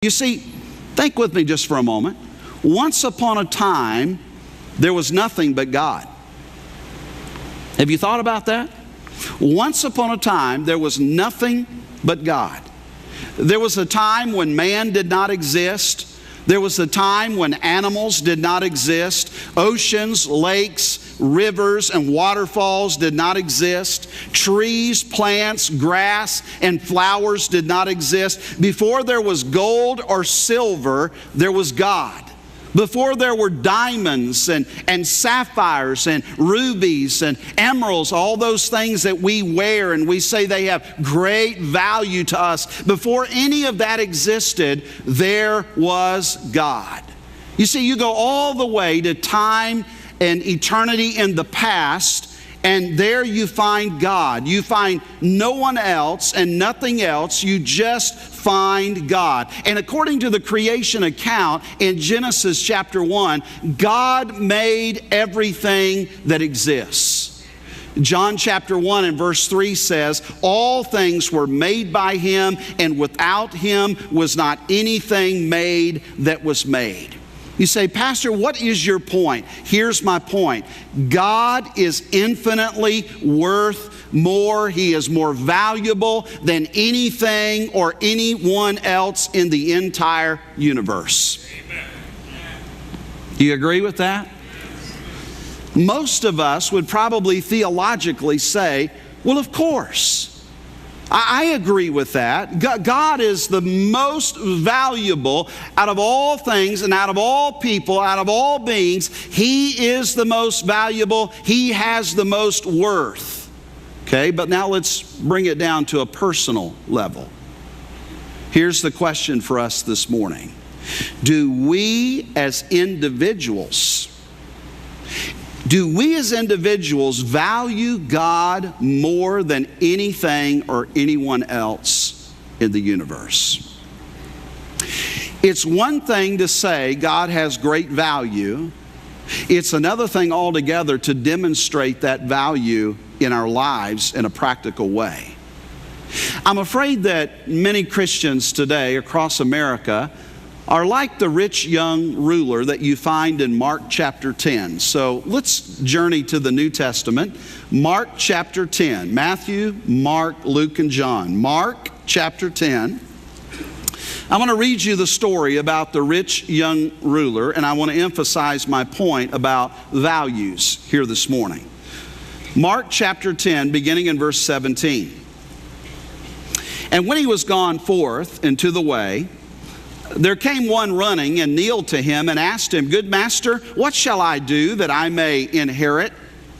You see, think with me just for a moment. Once upon a time, there was nothing but God. Have you thought about that? Once upon a time, there was nothing but God. There was a time when man did not exist. There was a time when animals did not exist. Oceans, lakes, rivers, and waterfalls did not exist. Trees, plants, grass, and flowers did not exist. Before there was gold or silver, there was God. Before there were diamonds and sapphires and rubies and emeralds, all those things that we wear and we say they have great value to us, before any of that existed, there was God. You see, you go all the way to time and eternity in the past, and there you find God. You find no one else and nothing else. You just find God. And according to the creation account in Genesis chapter 1, God made everything that exists. John chapter 1 and verse 3 says, all things were made by Him, and without Him was not anything made that was made. You say, Pastor, what is your point? Here's my point. God is infinitely worth more. He is more valuable than anything or anyone else in the entire universe. Amen. Do you agree with that? Most of us would probably theologically say, well, of course. I agree with that. God is the most valuable out of all things and out of all people, out of all beings. He is the most valuable. He has the most worth. Okay, but now let's bring it down to a personal level. Here's the question for us this morning. Do we as individuals value God more than anything or anyone else in the universe? It's one thing to say God has great value. It's another thing altogether to demonstrate that value in our lives in a practical way. I'm afraid that many Christians today across America are like the rich young ruler that you find in Mark chapter 10. So let's journey to the New Testament. Mark chapter 10. Matthew, Mark, Luke, and John. Mark chapter 10. I want to read you the story about the rich young ruler, and I want to emphasize my point about values here this morning. Mark chapter 10, beginning in verse 17. And when he was gone forth into the way, there came one running and kneeled to him and asked him, Good master, what shall I do that I may inherit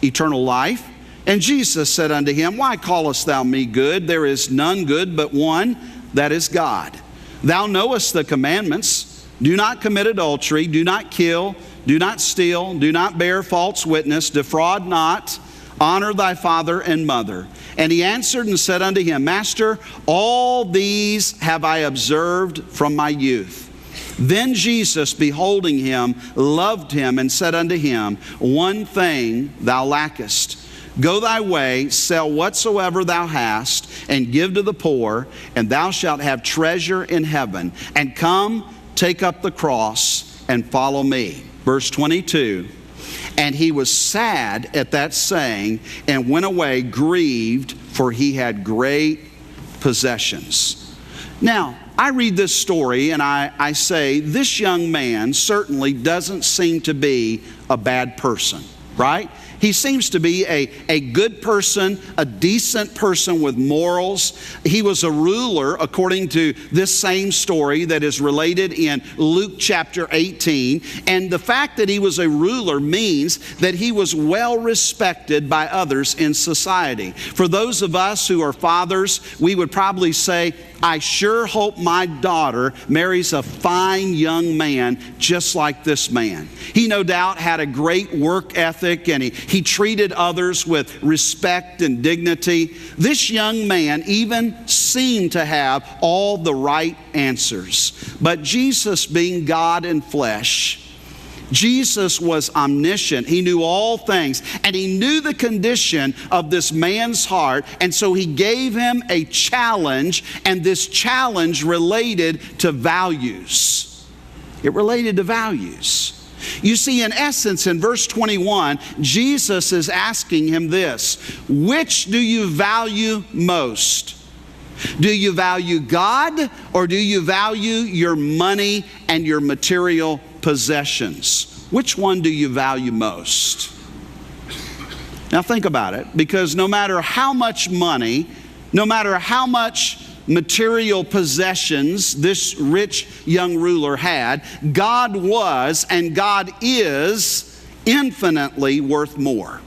eternal life? And Jesus said unto him, Why callest thou me good? There is none good but one, that is God. Thou knowest the commandments. Do not commit adultery, do not kill, do not steal, do not bear false witness, defraud not, honor thy father and mother. And he answered and said unto him, Master, all these have I observed from my youth. Then Jesus, beholding him, loved him and said unto him, One thing thou lackest. Go thy way, sell whatsoever thou hast, and give to the poor, and thou shalt have treasure in heaven. And come, take up the cross, and follow me. Verse 22. And he was sad at that saying, and went away grieved, for he had great possessions. Now, I read this story and I say, this young man certainly doesn't seem to be a bad person, right? He seems to be a good person, a decent person with morals. He was a ruler, according to this same story that is related in Luke chapter 18. And the fact that he was a ruler means that he was well respected by others in society. For those of us who are fathers, we would probably say, I sure hope my daughter marries a fine young man just like this man. He no doubt had a great work ethic, and he treated others with respect and dignity. This young man even seemed to have all the right answers. But Jesus, being God in flesh, Jesus was omniscient. He knew all things, and he knew the condition of this man's heart, and so he gave him a challenge, and this challenge related to values. It related to values. You see, in essence, in verse 21, Jesus is asking him this: which do you value most? Do you value God, or do you value your money and your material possessions? Which one do you value most? Now think about it, because no matter how much money, no matter how much material possessions this rich young ruler had, God was and God is infinitely worth more.